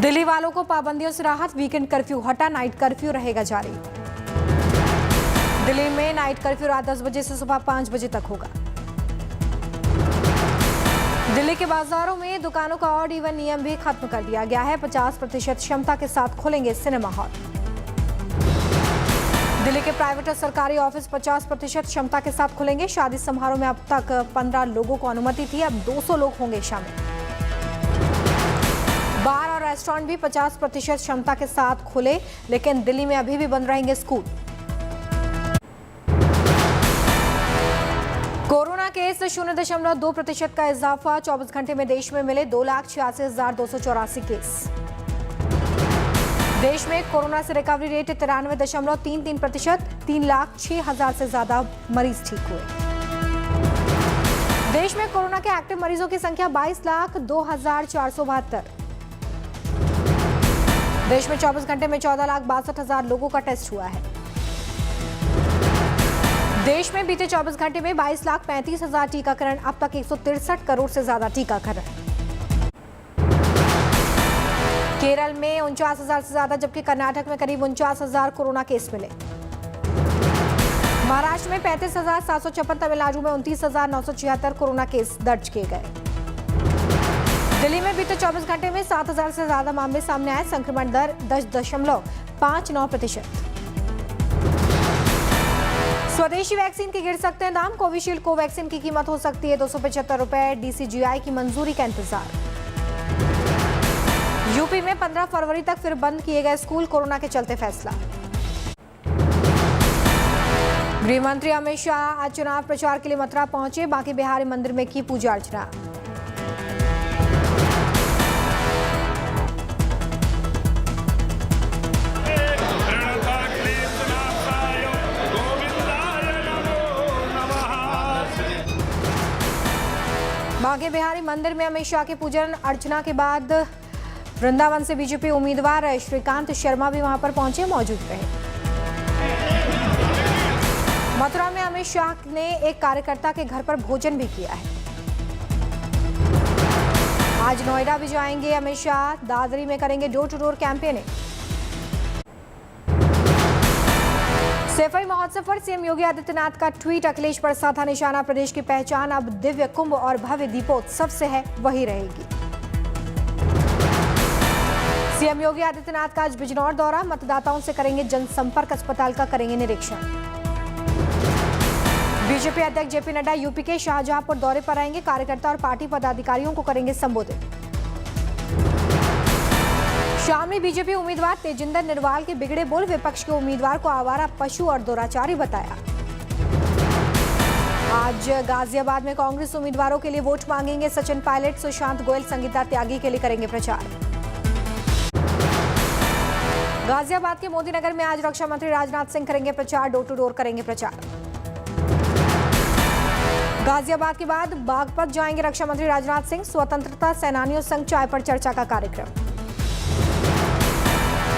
दिल्ली वालों को पाबंदियों से राहत, वीकेंड कर्फ्यू हटा, नाइट कर्फ्यू रहेगा जारी। दिल्ली में नाइट कर्फ्यू रात 10 बजे से सुबह 5 बजे तक होगा। दिल्ली के बाजारों में दुकानों का ऑड इवन नियम भी खत्म कर दिया गया है। 50% क्षमता के साथ खुलेंगे सिनेमा हॉल। दिल्ली के प्राइवेट और सरकारी ऑफिस 50% क्षमता के साथ खुलेंगे। शादी समारोह में अब तक 15 लोगों को अनुमति थी, अब 200 लोग होंगे शामिल। बार और रेस्टोरेंट भी 50% क्षमता के साथ खुले, लेकिन दिल्ली में अभी भी बंद रहेंगे स्कूल। कोरोना केस 0.2% का इजाफा, 24 घंटे में देश में मिले 2,86,284 केस। देश में कोरोना से रिकवरी रेट 93.33%, 3,06,000 से ज्यादा मरीज ठीक हुए। देश में कोरोना के एक्टिव मरीजों की संख्या 22,02,472। देश में 24 घंटे में 14,62,000 लोगों का टेस्ट हुआ है। देश में बीते 24 घंटे में 22,35,000 टीकाकरण, अब तक 163 करोड़ से ज्यादा टीकाकरण। केरल में 49,000 से ज्यादा, जबकि कर्नाटक में करीब 49,000 कोरोना केस मिले। महाराष्ट्र में 35,756, तमिलनाडु में 29,976 कोरोना केस दर्ज किए गए। दिल्ली में बीते 24 घंटे में 7,000 से ज्यादा मामले सामने आए। संक्रमण दर 10.59%। स्वदेशी वैक्सीन के गिर सकते हैं दाम, कोविशील्ड कोवैक्सीन की कीमत हो सकती है 275 रुपए। डीसीजीआई की मंजूरी का इंतजार। यूपी में 15 फरवरी तक फिर बंद किए गए स्कूल, कोरोना के चलते फैसला। गृह मंत्री अमित शाह आज चुनाव प्रचार के लिए मथुरा पहुंचे, बांके बिहारी मंदिर में की पूजा अर्चना। बांके बिहारी मंदिर में अमित शाह के पूजन अर्चना के बाद वृंदावन से बीजेपी उम्मीदवार श्रीकांत शर्मा भी वहां पर पहुंचे, मौजूद रहे। मथुरा में अमित शाह ने एक कार्यकर्ता के घर पर भोजन भी किया है। आज नोएडा भी जाएंगे अमित शाह, दादरी में करेंगे डोर टू डोर कैंपेनिंग। सफाई महोत्सव पर सीएम योगी आदित्यनाथ का ट्वीट, अखिलेश पर साधा निशाना, प्रदेश की पहचान अब दिव्य कुंभ और भव्य दीपोत्सव से है, वही रहेगी। सीएम योगी आदित्यनाथ का आज बिजनौर दौरा, मतदाताओं से करेंगे जनसंपर्क, अस्पताल का करेंगे निरीक्षण। बीजेपी अध्यक्ष जेपी नड्डा यूपी के शाहजहांपुर दौरे पर आएंगे, कार्यकर्ता और पार्टी पदाधिकारियों को करेंगे संबोधित। शामली बीजेपी उम्मीदवार तेजिंदर निर्वाल के बिगड़े बोल, विपक्ष के उम्मीदवार को आवारा पशु और दुराचारी बताया। आज गाजियाबाद में कांग्रेस उम्मीदवारों के लिए वोट मांगेंगे सचिन पायलट, सुशांत गोयल, संगीता त्यागी के लिए करेंगे प्रचार। गाजियाबाद के मोदी नगर में आज रक्षा मंत्री राजनाथ सिंह करेंगे प्रचार, डोर टू डोर करेंगे प्रचार। गाजियाबाद के बाद बागपत जाएंगे रक्षा मंत्री राजनाथ सिंह, स्वतंत्रता सेनानियों संग चाय पर चर्चा का कार्यक्रम।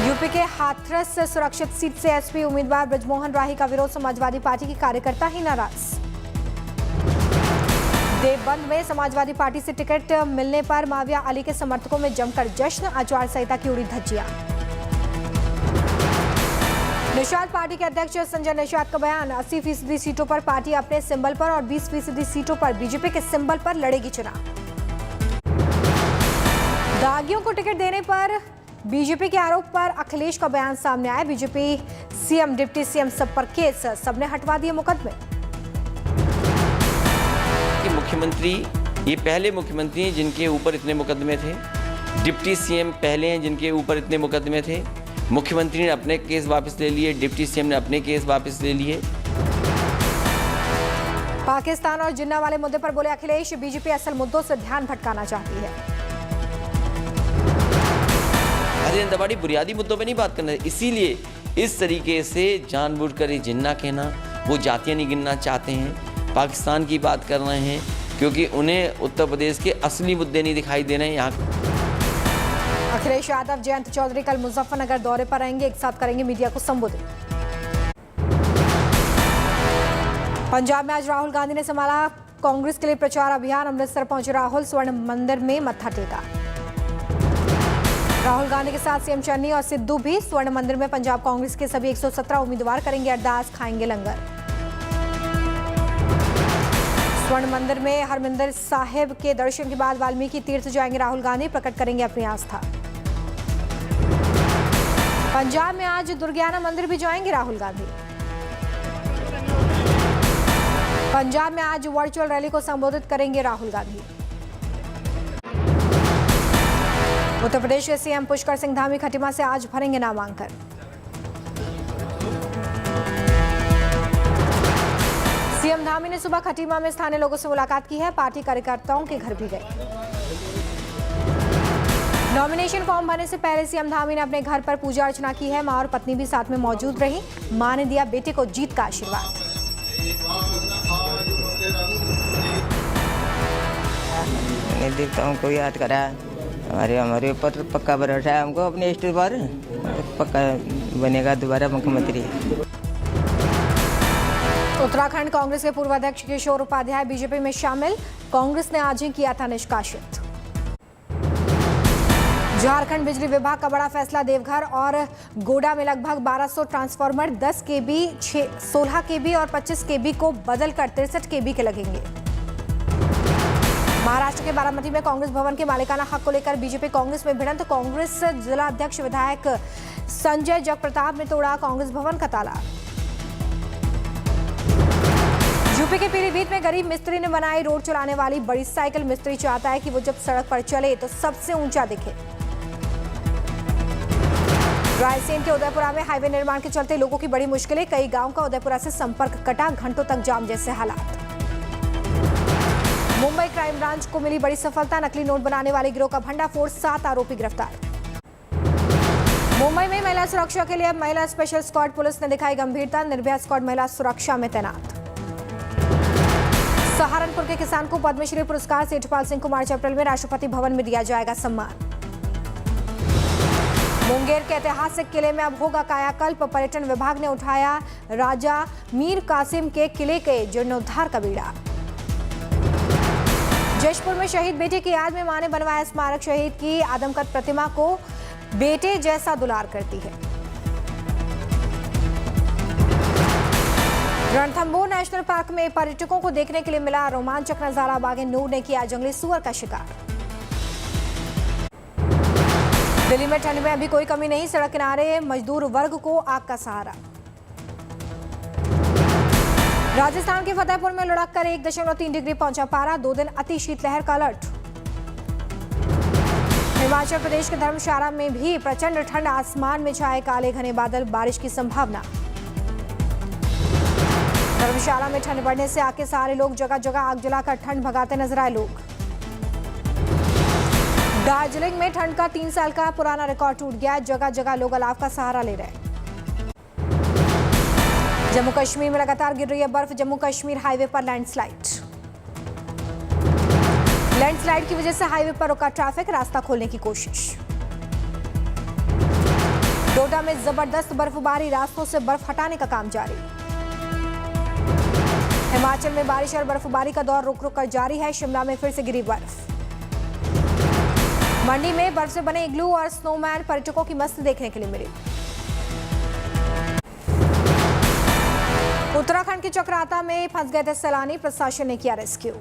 यूपी के हाथरस सुरक्षित सीट से एसपी उम्मीदवार ब्रजमोहन राही का विरोध, समाजवादी पार्टी की कार्यकर्ता ही नाराज। देवबंद में समाजवादी पार्टी से टिकट मिलने पर माविया अली के समर्थकों में जमकर जश्न, आचार संहिता की उड़ी धज्जियां। निषाद पार्टी के अध्यक्ष संजय निषाद का बयान, 80% सीटों पर पार्टी अपने सिंबल पर और 20% सीटों पर बीजेपी के सिंबल पर लड़ेगी चुनाव। दागियों को टिकट देने पर बीजेपी के आरोप पर अखिलेश का बयान सामने आया। बीजेपी सीएम, डिप्टी सीएम सब पर केस, सबने हटवा दिए मुकदमे। मुख्यमंत्री ये पहले मुख्यमंत्री हैं जिनके ऊपर इतने मुकदमे थे। डिप्टी सीएम पहले हैं जिनके ऊपर इतने मुकदमे थे। मुख्यमंत्री ने अपने केस वापस ले लिए, डिप्टी सीएम ने अपने केस वापस ले लिए। पाकिस्तान और जिन्ना वाले मुद्दे पर बोले अखिलेश, बीजेपी असल मुद्दों से ध्यान भटकाना चाहती है। भारतीय जनता पार्टी बुनियादी मुद्दों पे नहीं बात करना है, इसीलिए इस तरीके से जानबूझकर ये जिन्ना कहना, वो जातियां नहीं गिनना चाहते हैं, पाकिस्तान की बात कर रहे हैं, क्योंकि उन्हें उत्तर प्रदेश के असली मुद्दे नहीं दिखाई दे रहे हैं। यहाँ अखिलेश यादव, जयंत चौधरी कल मुजफ्फरनगर दौरे पर आएंगे, एक साथ करेंगे मीडिया को संबोधित। पंजाब में आज राहुल गांधी ने संभाला कांग्रेस के लिए प्रचार अभियान, अमृतसर पहुंचे राहुल, स्वर्ण मंदिर में मत्था टेका। राहुल गांधी के साथ सीएम चन्नी और सिद्धू भी स्वर्ण मंदिर में पंजाब कांग्रेस के सभी 117 उम्मीदवार करेंगे अरदास, खाएंगे लंगर। स्वर्ण मंदिर में हरमिंदर साहिब के दर्शन के बाद वाल्मीकि तीर्थ जाएंगे राहुल गांधी, प्रकट करेंगे अपनी आस्था। पंजाब में आज दुर्गियाना मंदिर भी जाएंगे राहुल गांधी। पंजाब में आज वर्चुअल रैली को संबोधित करेंगे राहुल गांधी। उत्तर प्रदेश के सीएम पुष्कर सिंह धामी खटीमा से आज भरेंगे नामांकन। सीएम धामी ने सुबह खटीमा में स्थानीय लोगों से मुलाकात की है, पार्टी कार्यकर्ताओं के घर भी गए। नॉमिनेशन फॉर्म भरने से पहले सीएम धामी ने अपने घर पर पूजा अर्चना की है। मां और पत्नी भी साथ में मौजूद रही। मां ने दिया बेटे को जीत का आशीर्वाद। मैंने देवताओं को याद करा, हमारे ऊपर पक्का भरोसा है हमको, अपने स्टेट पर पक्का बनेगा दोबारा मुख्यमंत्री। उत्तराखंड कांग्रेस के पूर्व अध्यक्ष किशोर उपाध्याय बीजेपी में शामिल, कांग्रेस ने आज ही किया था निष्कासित। झारखंड बिजली विभाग का बड़ा फैसला, देवघर और गोडा में लगभग 1200 ट्रांसफार्मर 10 केबी, 16 केबी और 25 केबी को बदलकर 63 केबी के लगेंगे। महाराष्ट्र के बारामती में कांग्रेस भवन के मालिकाना हक को लेकर बीजेपी कांग्रेस में भिड़ंत, कांग्रेस जिला अध्यक्ष विधायक संजय जगप्रताप ने तोड़ा कांग्रेस भवन का ताला। यूपी के पीलीभीत में गरीब मिस्त्री ने बनाई रोड चलाने वाली बड़ी साइकिल। मिस्त्री चाहता है कि वो जब सड़क पर चले तो सबसे ऊंचा दिखे। रायसेन के उदयपुरा में हाईवे निर्माण के चलते लोगों की बड़ी मुश्किलें, कई गांव का उदयपुरा से संपर्क कटा, घंटों तक जाम जैसे हालात। मुंबई क्राइम ब्रांच को मिली बड़ी सफलता, नकली नोट बनाने वाले गिरोह का भंडाफोड़, 7 आरोपी गिरफ्तार। मुंबई में महिला सुरक्षा के लिए अब महिला स्पेशल स्क्वाड पुलिस ने दिखाई गंभीरता, निर्भया स्क्वाड महिला सुरक्षा में तैनात। सहारनपुर के किसान को पद्मश्री पुरस्कार, सेठपाल सिंह को मार्च अप्रैल में राष्ट्रपति भवन में दिया जाएगा सम्मान। मुंगेर के ऐतिहासिक किले में अब होगा कायाकल्प, पर्यटन विभाग ने उठाया राजा मीर कासिम के किले के जीर्णोद्धार का बीड़ा। जशपुर में शहीद बेटे की याद में मां ने बनवाया स्मारक, शहीद की आदमकद प्रतिमा को बेटे जैसा दुलार करती है। रणथंभौर नेशनल पार्क में पर्यटकों को देखने के लिए मिला रोमांचक नजारा, बाघे नूर ने किया जंगली सुअर का शिकार। दिल्ली में ठंड में अभी कोई कमी नहीं, सड़क किनारे मजदूर वर्ग को आग का सहारा। राजस्थान के फतेहपुर में लुढ़क कर 1.3 डिग्री पहुंचा पारा, 2 दिन अति शीतलहर का अलर्ट। हिमाचल प्रदेश के धर्मशाला में भी प्रचंड ठंड, आसमान में छाए काले घने बादल, बारिश की संभावना। धर्मशाला में ठंड बढ़ने से आग के सहारे लोग जगह जगह आग जलाकर ठंड भगाते नजर आए लोग। दार्जिलिंग में ठंड का 3 साल का पुराना रिकॉर्ड टूट गया, जगह जगह लोग अलाव का सहारा ले रहे हैं। जम्मू कश्मीर में लगातार गिर रही है बर्फ, जम्मू कश्मीर हाईवे पर लैंडस्लाइड की वजह से हाईवे पर रुका ट्रैफिक, रास्ता खोलने की कोशिश। डोडा में जबरदस्त बर्फबारी, रास्तों से बर्फ हटाने का काम जारी। हिमाचल में बारिश और बर्फबारी का दौर रुक रुक कर जारी है, शिमला में फिर से गिरी बर्फ। मंडी में बर्फ से बने इग्लू और स्नोमैन पर्यटकों की मस्त देखने के लिए मिली। उत्तराखंड के चक्राता में फंस गए थे सैलानी, प्रशासन ने किया रेस्क्यू।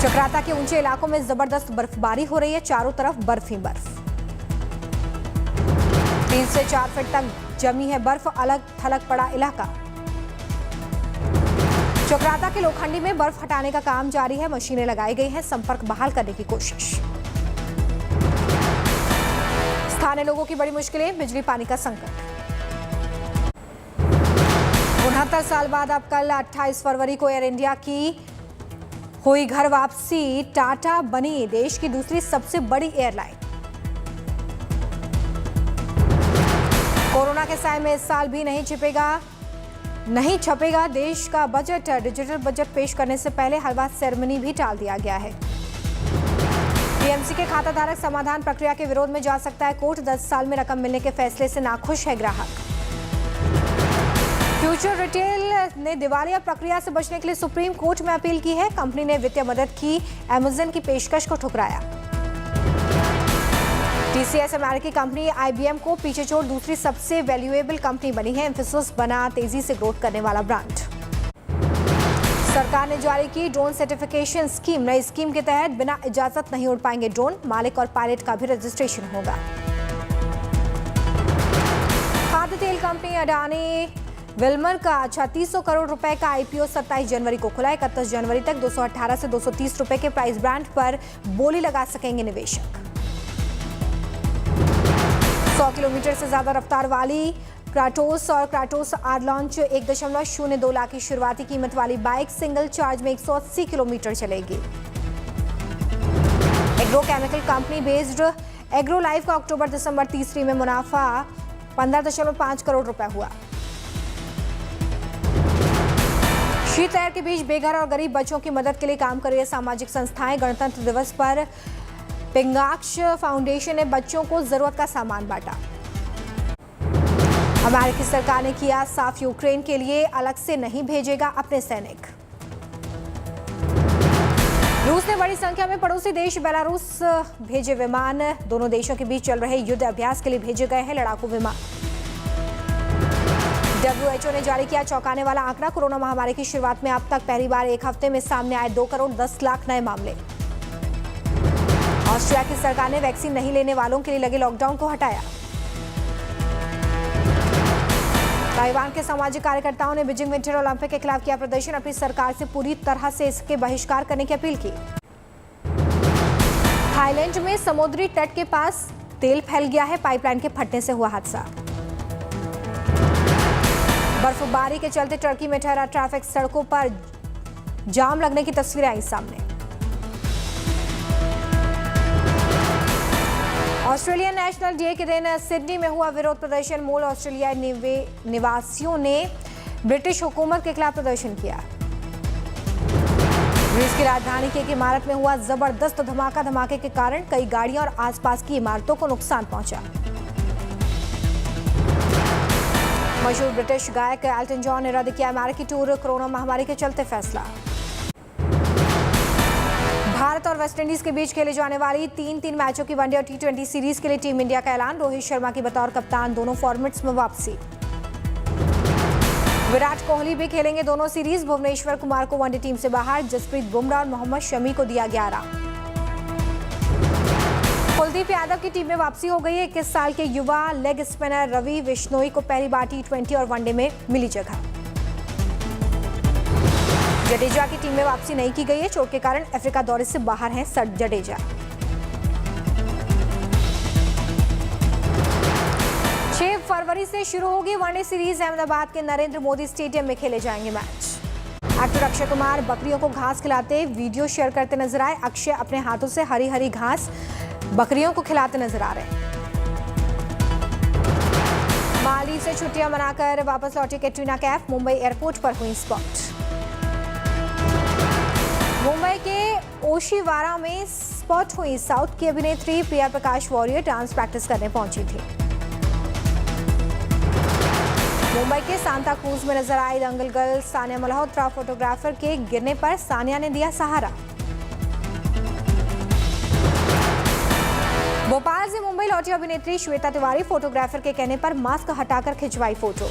चक्राता के ऊंचे इलाकों में जबरदस्त बर्फबारी हो रही है, चारों तरफ बर्फ ही बर्फ। 3 से 4 फीट तक जमी है बर्फ, अलग थलग पड़ा इलाका। चक्राता के लोखंडी में बर्फ हटाने का काम जारी है, मशीनें लगाई गई हैं, संपर्क बहाल करने की कोशिश। स्थानीय लोगों की बड़ी मुश्किलें, बिजली पानी का संकट। 69 साल बाद अब कल 28 फरवरी को एयर इंडिया की हुई घर वापसी, टाटा बनी देश की दूसरी सबसे बड़ी एयरलाइन। कोरोना के साए में इस साल भी नहीं छपेगा देश का बजट, डिजिटल बजट पेश करने से पहले हलवा सेरेमनी भी टाल दिया गया है। पीएमसी के खाताधारक समाधान प्रक्रिया के विरोध में जा सकता है कोर्ट, 10 साल में रकम मिलने के फैसले से नाखुश है ग्राहक। फ्यूचर रिटेल ने दिवालिया प्रक्रिया से बचने के लिए सुप्रीम कोर्ट में अपील की है, कंपनी ने वित्तीय मदद की, अमेजन की पेशकश को ठुकराया। TCS अमेरिकी कंपनी IBM को पीछे छोड़ दूसरी सबसे वैल्यूएबल कंपनी बनी है। इंफोसिस बना तेजी से ग्रोथ करने वाला ब्रांड। सरकार ने जारी की ड्रोन सर्टिफिकेशन स्कीम। नई स्कीम के तहत बिना इजाजत नहीं उड़ पाएंगे ड्रोन। मालिक और पायलट का भी रजिस्ट्रेशन होगा। खाद्य तेल कंपनी अडानी विल्मर का 3600 करोड़ रुपए का IPO 27 जनवरी को खुला। 31 जनवरी तक 218 से 230 रुपए के प्राइस बैंड पर बोली लगा सकेंगे निवेशक। 100 किलोमीटर से ज्यादा रफ्तार वाली क्राटोस और क्राटोस आर लॉन्च 1.02 लाख की शुरुआती कीमत वाली बाइक सिंगल चार्ज में 180 किलोमीटर चलेगी। Agro chemical company based agro life का अक्टूबर-दिसंबर तीसरी में मुनाफा 15.5 करोड़ रुपए हुआ। शीतलहर के बीच बेघर और गरीब बच्चों की मदद के लिए काम कर रही सामाजिक संस्थाएं। गणतंत्र दिवस पर पिंगाक्ष फाउंडेशन ने बच्चों को जरूरत का सामान बांटा। अमेरिकी सरकार ने किया साफ, यूक्रेन के लिए अलग से नहीं भेजेगा अपने सैनिक। रूस ने बड़ी संख्या में पड़ोसी देश बेलारूस भेजे विमान। दोनों देशों के बीच चल रहे युद्ध अभ्यास के लिए भेजे गए हैं लड़ाकू विमान। WHO ने जारी किया चौंकाने वाला आंकड़ा। कोरोना महामारी की शुरुआत में अब तक पहली बार एक हफ्ते में सामने आए 2 करोड़ 10 लाख नए मामले। ऑस्ट्रिया की सरकार ने वैक्सीन नहीं लेने वालों के लिए लगे लॉकडाउन को हटाया। ताइवान के सामाजिक कार्यकर्ताओं ने बीजिंग विंटर ओलंपिक के खिलाफ किया प्रदर्शन। अपनी सरकार से पूरी तरह से इसके बहिष्कार करने की अपील की। थाईलैंड में समुद्री तट के पास तेल फैल गया है। पाइपलाइन के फटने से हुआ हादसा। बर्फबारी के चलते टर्की में ठहरा ट्रैफिक। सड़कों पर जाम लगने की तस्वीरें आई सामने। ऑस्ट्रेलियन नेशनल डे के दिन सिडनी में हुआ विरोध प्रदर्शन। मूल ऑस्ट्रेलियाई निवासियों ने ब्रिटिश हुकूमत के खिलाफ प्रदर्शन किया। ग्रीस की राजधानी की एक इमारत में हुआ जबरदस्त धमाका। धमाके के कारण कई गाड़ियां और आसपास की इमारतों को नुकसान पहुंचा। मशहूर ब्रिटिश गायक एल्टन जॉन ने रद्द किया अमेरिकी टूर। कोरोना महामारी के चलते फैसला। भारत और वेस्टइंडीज के बीच खेले जाने वाली 3 मैचों की वनडे और T20 सीरीज के लिए टीम इंडिया का ऐलान। रोहित शर्मा की बतौर कप्तान दोनों फॉर्मेट्स में वापसी। विराट कोहली भी खेलेंगे दोनों सीरीज। भुवनेश्वर कुमार को वनडे टीम से बाहर। जसप्रीत बुमराह और मोहम्मद शमी को दिया गया आराम। कुलदीप यादव की टीम में वापसी हो गई है। 21 साल के युवा लेग स्पिनर रवि बिश्नोई को पहली बार T20 और वनडे में मिली जगह। जडेजा की टीम में वापसी नहीं की गई है। चोट के कारण अफ्रीका दौरे से बाहर हैं जडेजा। 6 फरवरी से शुरू होगी वनडे सीरीज। अहमदाबाद के नरेंद्र मोदी स्टेडियम में खेले जाएंगे मैच। एक्टर अक्षय कुमार बकरियों को घास खिलाते वीडियो शेयर करते नजर आए। अक्षय अपने हाथों से हरी हरी घास बकरियों को खिलाते नजर आ रहे हैं। माली से छुट्टियां मनाकर वापस लौटी कैटरीना कैफ। मुंबई एयरपोर्ट पर हुई स्पॉट। मुंबई के ओशिवारा में स्पॉट हुई साउथ की अभिनेत्री Priya Prakash warrior. Dance practice करने पहुंची थी। मुंबई के सांता क्रूज में नजर आई दंगल गर्ल सानिया मल्होत्रा। फोटोग्राफर के गिरने पर सानिया ने दिया सहारा। भोपाल से मुंबई लौटी अभिनेत्री श्वेता तिवारी। फोटोग्राफर के कहने पर मास्क हटाकर खिंचवाई फोटो।